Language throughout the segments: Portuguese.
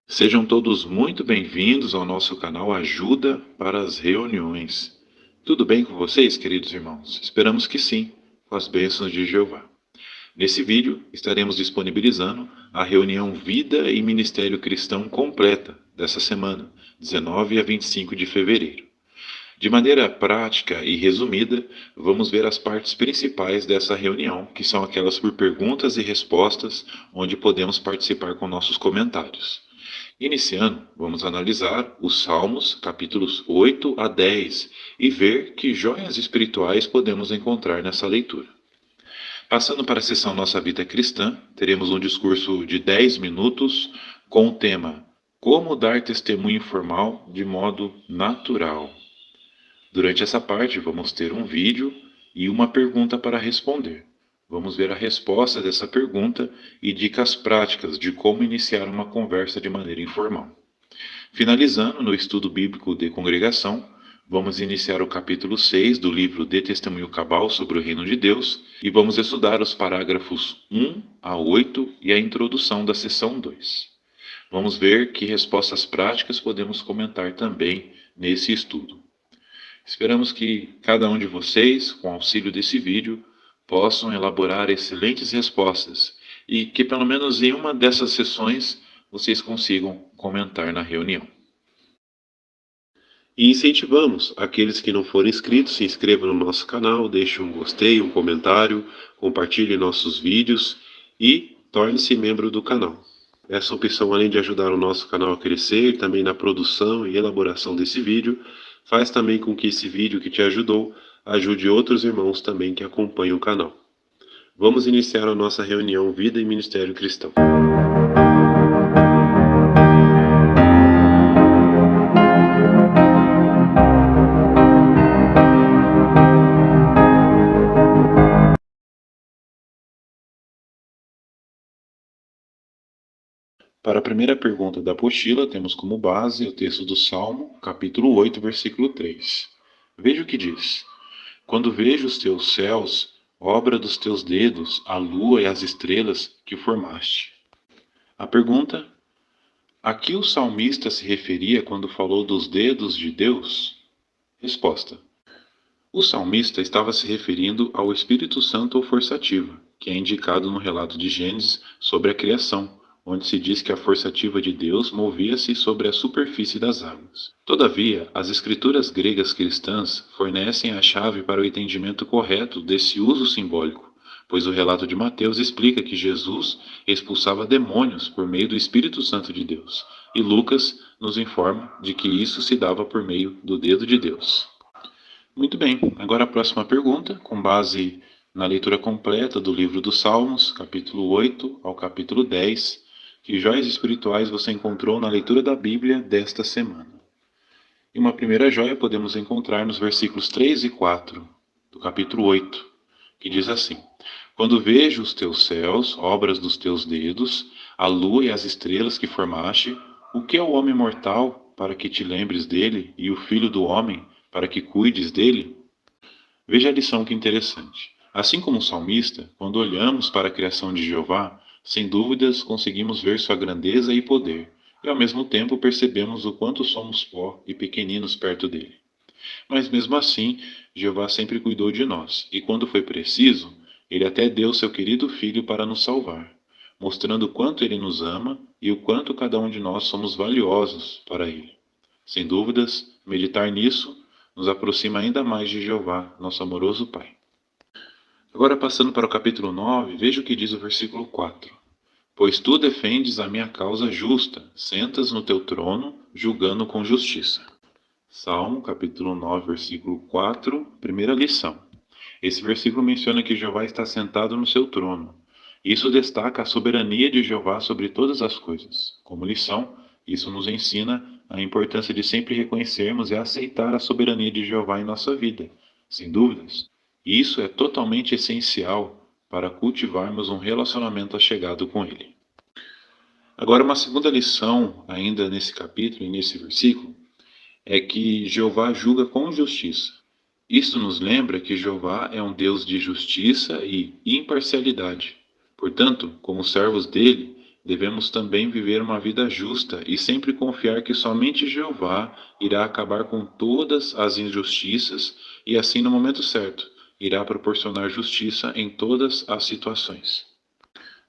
Sejam todos muito bem-vindos ao nosso canal Ajuda para as Reuniões. Tudo bem com vocês, queridos irmãos? Esperamos que sim, com as bênçãos de Jeová. Nesse vídeo, estaremos disponibilizando a reunião Vida e Ministério Cristão completa dessa semana, 19 a 25 de fevereiro. De maneira prática e resumida, vamos ver as partes principais dessa reunião, que são aquelas por perguntas e respostas, onde podemos participar com nossos comentários. Iniciando, vamos analisar os Salmos, capítulos 8 a 10, e ver que joias espirituais podemos encontrar nessa leitura. Passando para a sessão Nossa Vida Cristã, teremos um discurso de 10 minutos com o tema Como dar testemunho formal de modo natural. Durante essa parte, vamos ter um vídeo e uma pergunta para responder. Vamos ver a resposta dessa pergunta e dicas práticas de como iniciar uma conversa de maneira informal. Finalizando no estudo bíblico de congregação, vamos iniciar o capítulo 6 do livro De Testemunho Cabal sobre o Reino de Deus e vamos estudar os parágrafos 1 a 8 e a introdução da seção 2. Vamos ver que respostas práticas podemos comentar também nesse estudo. Esperamos que cada um de vocês, com auxílio desse vídeo, possam elaborar excelentes respostas e que pelo menos em uma dessas sessões vocês consigam comentar na reunião. E incentivamos aqueles que não forem inscritos, se inscrevam no nosso canal, deixem um gostei, um comentário, compartilhem nossos vídeos e torne-se membro do canal. Essa opção, além de ajudar o nosso canal a crescer, também na produção e elaboração desse vídeo, faz também com que esse vídeo que te ajudou ajude outros irmãos também que acompanham o canal. Vamos iniciar a nossa reunião Vida e Ministério Cristão. Para a primeira pergunta da apostila, temos como base o texto do Salmo, capítulo 8, versículo 3. Veja o que diz: Quando vejo os teus céus, obra dos teus dedos, a lua e as estrelas que formaste. A pergunta: a que o salmista se referia quando falou dos dedos de Deus? Resposta: o salmista estava se referindo ao Espírito Santo ou forçativa, que é indicado no relato de Gênesis sobre a criação, onde se diz que a forçativa de Deus movia-se sobre a superfície das águas. Todavia, as escrituras gregas cristãs fornecem a chave para o entendimento correto desse uso simbólico, pois o relato de Mateus explica que Jesus expulsava demônios por meio do Espírito Santo de Deus, e Lucas nos informa de que isso se dava por meio do dedo de Deus. Muito bem, agora a próxima pergunta, com base na leitura completa do livro dos Salmos, capítulo 8 ao capítulo 10, que joias espirituais você encontrou na leitura da Bíblia desta semana? E uma primeira joia podemos encontrar nos versículos 3 e 4 do capítulo 8, que diz assim: Quando vejo os teus céus, obras dos teus dedos, a lua e as estrelas que formaste, o que é o homem mortal para que te lembres dele, e o filho do homem para que cuides dele? Veja a lição que interessante. Assim como o salmista, quando olhamos para a criação de Jeová, sem dúvidas conseguimos ver sua grandeza e poder, e ao mesmo tempo percebemos o quanto somos pó e pequeninos perto dele. Mas mesmo assim, Jeová sempre cuidou de nós, e quando foi preciso, ele até deu seu querido filho para nos salvar, mostrando o quanto ele nos ama e o quanto cada um de nós somos valiosos para ele. Sem dúvidas, meditar nisso nos aproxima ainda mais de Jeová, nosso amoroso Pai. Agora, passando para o capítulo 9, veja o que diz o versículo 4. Pois tu defendes a minha causa justa, sentas no teu trono, julgando com justiça. Salmo, capítulo 9, versículo 4, primeira lição. Esse versículo menciona que Jeová está sentado no seu trono. Isso destaca a soberania de Jeová sobre todas as coisas. Como lição, isso nos ensina a importância de sempre reconhecermos e aceitar a soberania de Jeová em nossa vida, sem dúvidas. E isso é totalmente essencial para cultivarmos um relacionamento achegado com Ele. Agora, uma segunda lição, ainda nesse capítulo e nesse versículo, é que Jeová julga com justiça. Isto nos lembra que Jeová é um Deus de justiça e imparcialidade. Portanto, como servos dele, Devemos também viver uma vida justa e sempre confiar que somente Jeová irá acabar com todas as injustiças e, assim, no momento certo, irá proporcionar justiça em todas as situações.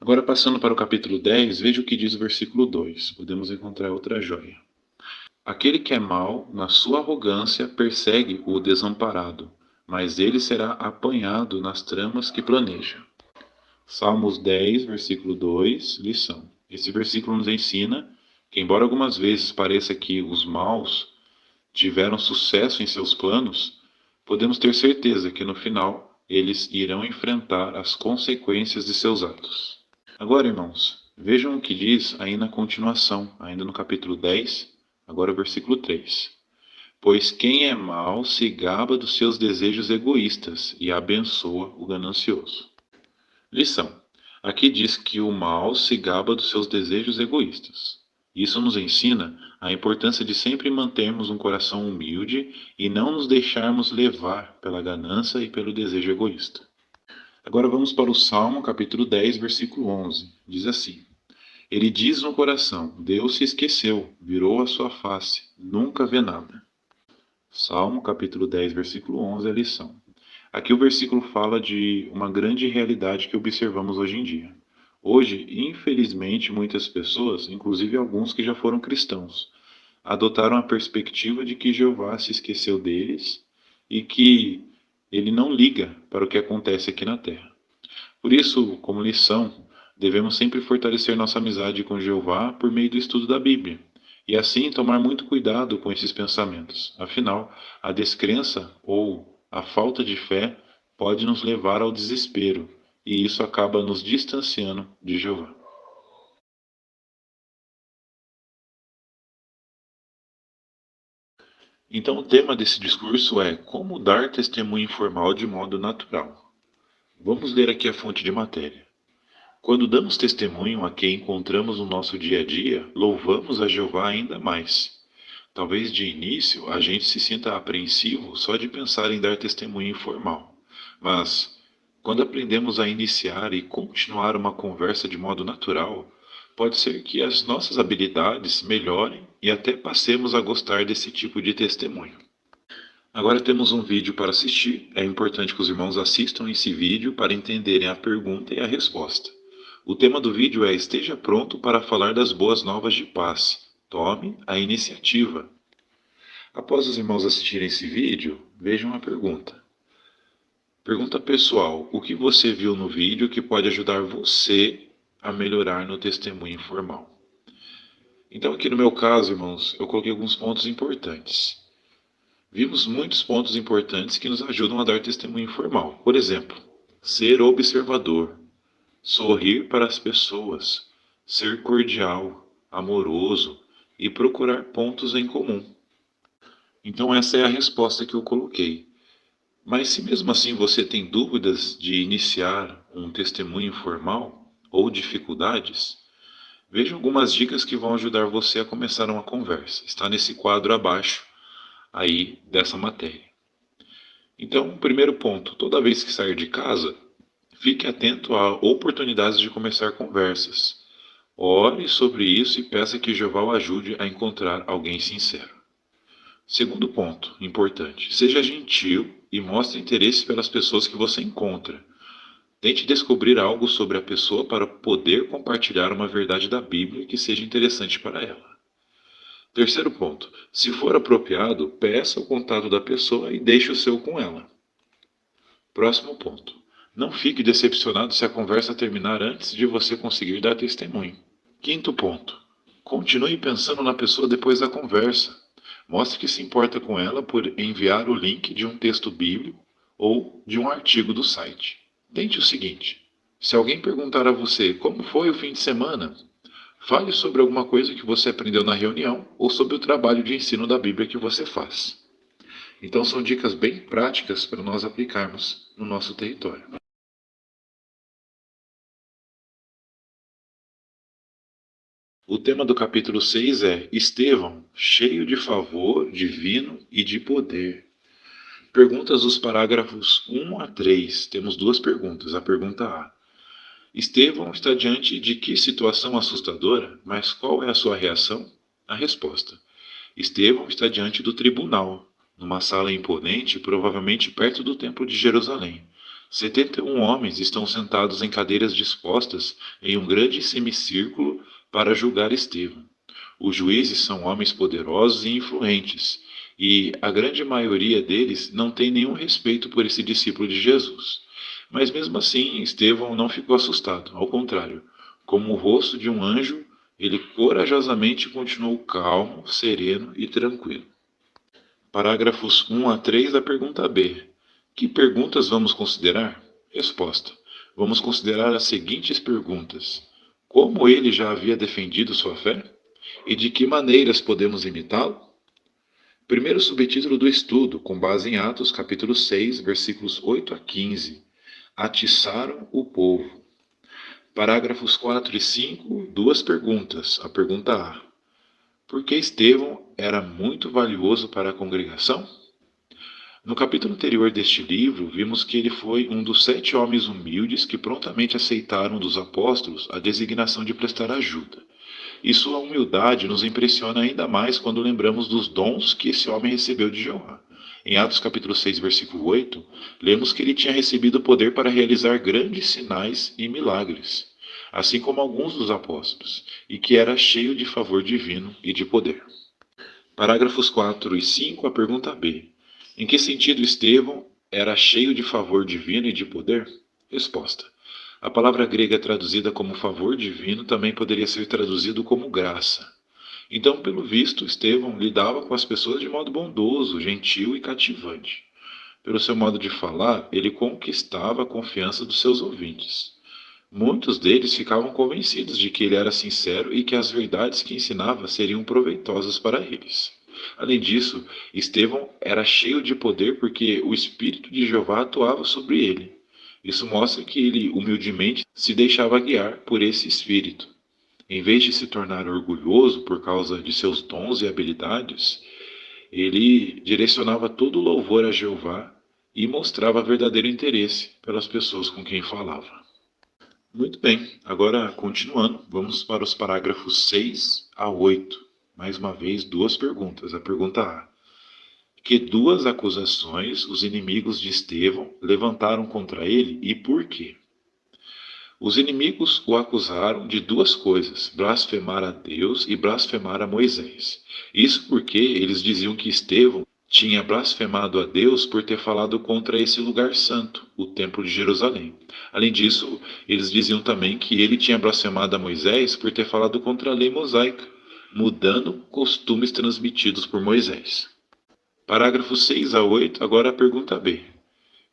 Agora, passando para o capítulo 10, veja o que diz o versículo 2. Podemos encontrar outra joia. Aquele que é mau, na sua arrogância, persegue o desamparado, mas ele será apanhado nas tramas que planeja. Salmos 10, versículo 2, lição. Esse versículo nos ensina que, embora algumas vezes pareça que os maus tiveram sucesso em seus planos, podemos ter certeza que no final eles irão enfrentar as consequências de seus atos. Agora, irmãos, vejam o que diz aí na continuação, ainda no capítulo 10, agora o versículo 3. Pois quem é mau se gaba dos seus desejos egoístas e abençoa o ganancioso. Lição. Aqui diz que o mal se gaba dos seus desejos egoístas. Isso nos ensina a importância de sempre mantermos um coração humilde e não nos deixarmos levar pela ganância e pelo desejo egoísta. Agora vamos para o Salmo capítulo 10, versículo 11. Diz assim: Ele diz no coração: Deus se esqueceu, virou a sua face, nunca vê nada. Salmo capítulo 10, versículo 11 é a lição. Aqui o versículo fala de uma grande realidade que observamos hoje em dia. Hoje, infelizmente, muitas pessoas, inclusive alguns que já foram cristãos, adotaram a perspectiva de que Jeová se esqueceu deles e que ele não liga para o que acontece aqui na terra. Por isso, como lição, devemos sempre fortalecer nossa amizade com Jeová por meio do estudo da Bíblia. E assim tomar muito cuidado com esses pensamentos. Afinal, a descrença ou a falta de fé pode nos levar ao desespero, e isso acaba nos distanciando de Jeová. Então, o tema desse discurso é como dar testemunho informal de modo natural. Vamos ler aqui a fonte de matéria. Quando damos testemunho a quem encontramos no nosso dia a dia, louvamos a Jeová ainda mais. Talvez de início a gente se sinta apreensivo só de pensar em dar testemunho informal. Mas, quando aprendemos a iniciar e continuar uma conversa de modo natural, pode ser que as nossas habilidades melhorem e até passemos a gostar desse tipo de testemunho. Agora temos um vídeo para assistir. É importante que os irmãos assistam esse vídeo para entenderem a pergunta e a resposta. O tema do vídeo é: Esteja pronto para falar das boas novas de paz. Tome a iniciativa. Após os irmãos assistirem esse vídeo, vejam a pergunta. Pergunta pessoal: o que você viu no vídeo que pode ajudar você a melhorar no testemunho informal? Então, aqui no meu caso, irmãos, eu coloquei alguns pontos importantes. Vimos muitos pontos importantes que nos ajudam a dar testemunho informal. Por exemplo, ser observador, sorrir para as pessoas, ser cordial, amoroso e procurar pontos em comum. Então, essa é a resposta que eu coloquei. Mas se mesmo assim você tem dúvidas de iniciar um testemunho informal ou dificuldades, veja algumas dicas que vão ajudar você a começar uma conversa. Está nesse quadro abaixo aí dessa matéria. Então, primeiro ponto, toda vez que sair de casa, fique atento a oportunidades de começar conversas. Ore sobre isso e peça que Jeová o ajude a encontrar alguém sincero. Segundo ponto, importante, seja gentil e mostre interesse pelas pessoas que você encontra. Tente descobrir algo sobre a pessoa para poder compartilhar uma verdade da Bíblia que seja interessante para ela. Terceiro ponto, se for apropriado, peça o contato da pessoa e deixe o seu com ela. Próximo ponto, não fique decepcionado se a conversa terminar antes de você conseguir dar testemunho. Quinto ponto, continue pensando na pessoa depois da conversa. Mostre que se importa com ela por enviar o link de um texto bíblico ou de um artigo do site. Tente o seguinte: se alguém perguntar a você como foi o fim de semana, fale sobre alguma coisa que você aprendeu na reunião ou sobre o trabalho de ensino da Bíblia que você faz. Então são dicas bem práticas para nós aplicarmos no nosso território. O tema do capítulo 6 é Estevão, cheio de favor divino e de poder. Perguntas dos parágrafos 1 a 3. Temos duas perguntas. A pergunta A: Estevão está diante de que situação assustadora, mas qual é a sua reação? A resposta: Estevão está diante do tribunal, numa sala imponente, provavelmente perto do Templo de Jerusalém. 71 homens estão sentados em cadeiras dispostas em um grande semicírculo para julgar Estevão. Os juízes são homens poderosos e influentes, e a grande maioria deles não tem nenhum respeito por esse discípulo de Jesus. Mas mesmo assim, Estevão não ficou assustado, ao contrário, como o rosto de um anjo, ele corajosamente continuou calmo, sereno e tranquilo. Parágrafos 1 a 3 da pergunta B. Que perguntas vamos considerar? Resposta: Vamos considerar as seguintes perguntas: Como ele já havia defendido sua fé? E de que maneiras podemos imitá-lo? Primeiro subtítulo do estudo, com base em Atos capítulo 6, versículos 8 a 15. Atiçaram o povo. Parágrafos 4 e 5, duas perguntas. A pergunta A: Por que Estevão era muito valioso para a congregação? No capítulo anterior deste livro, vimos que ele foi um dos 7 homens humildes que prontamente aceitaram dos apóstolos a designação de prestar ajuda. E sua humildade nos impressiona ainda mais quando lembramos dos dons que esse homem recebeu de Jeová. Em Atos capítulo 6, versículo 8, lemos que ele tinha recebido poder para realizar grandes sinais e milagres, assim como alguns dos apóstolos, e que era cheio de favor divino e de poder. Parágrafos 4 e 5, a pergunta B. Em que sentido Estevão era cheio de favor divino e de poder? Resposta: A palavra grega traduzida como favor divino também poderia ser traduzido como graça. Então, pelo visto, Estevão lidava com as pessoas de modo bondoso, gentil e cativante. Pelo seu modo de falar, ele conquistava a confiança dos seus ouvintes. Muitos deles ficavam convencidos de que ele era sincero e que as verdades que ensinava seriam proveitosas para eles. Além disso, Estevão era cheio de poder porque o Espírito de Jeová atuava sobre ele. Isso mostra que ele humildemente se deixava guiar por esse Espírito. Em vez de se tornar orgulhoso por causa de seus dons e habilidades, ele direcionava todo o louvor a Jeová e mostrava verdadeiro interesse pelas pessoas com quem falava. Muito bem, agora continuando, vamos para os parágrafos 6 a 8. Mais uma vez, duas perguntas. A pergunta A: Que duas acusações os inimigos de Estevão levantaram contra ele e por quê? Os inimigos o acusaram de duas coisas: blasfemar a Deus e blasfemar a Moisés. Isso porque eles diziam que Estevão tinha blasfemado a Deus por ter falado contra esse lugar santo, o Templo de Jerusalém. Além disso, eles diziam também que ele tinha blasfemado a Moisés por ter falado contra a lei mosaica, mudando costumes transmitidos por Moisés. Parágrafos 6 a 8, agora a pergunta B.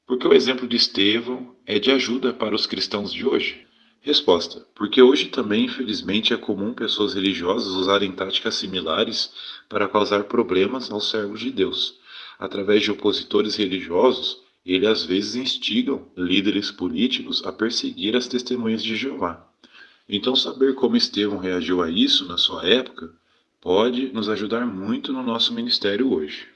Por que o exemplo de Estevão é de ajuda para os cristãos de hoje? Resposta: Porque hoje também, infelizmente, é comum pessoas religiosas usarem táticas similares para causar problemas aos servos de Deus. Através de opositores religiosos, eles às vezes instigam líderes políticos a perseguir as testemunhas de Jeová. Então, saber como Estevão reagiu a isso na sua época pode nos ajudar muito no nosso ministério hoje.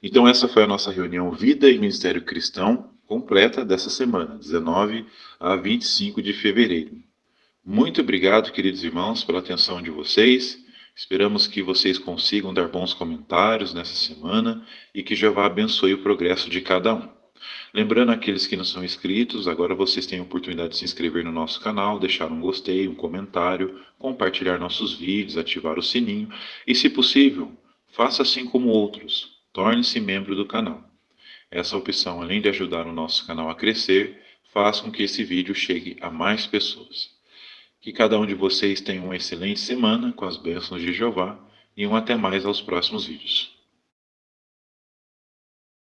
Então, essa foi a nossa reunião Vida e Ministério Cristão completa dessa semana, 19 a 25 de fevereiro. Muito obrigado, queridos irmãos, pela atenção de vocês. Esperamos que vocês consigam dar bons comentários nessa semana e que Jeová abençoe o progresso de cada um. Lembrando aqueles que não são inscritos, agora vocês têm a oportunidade de se inscrever no nosso canal, deixar um gostei, um comentário, compartilhar nossos vídeos, ativar o sininho e, se possível, faça assim como outros. Torne-se membro do canal. Essa opção, além de ajudar o nosso canal a crescer, faz com que esse vídeo chegue a mais pessoas. Que cada um de vocês tenha uma excelente semana com as bênçãos de Jeová e até mais aos próximos vídeos.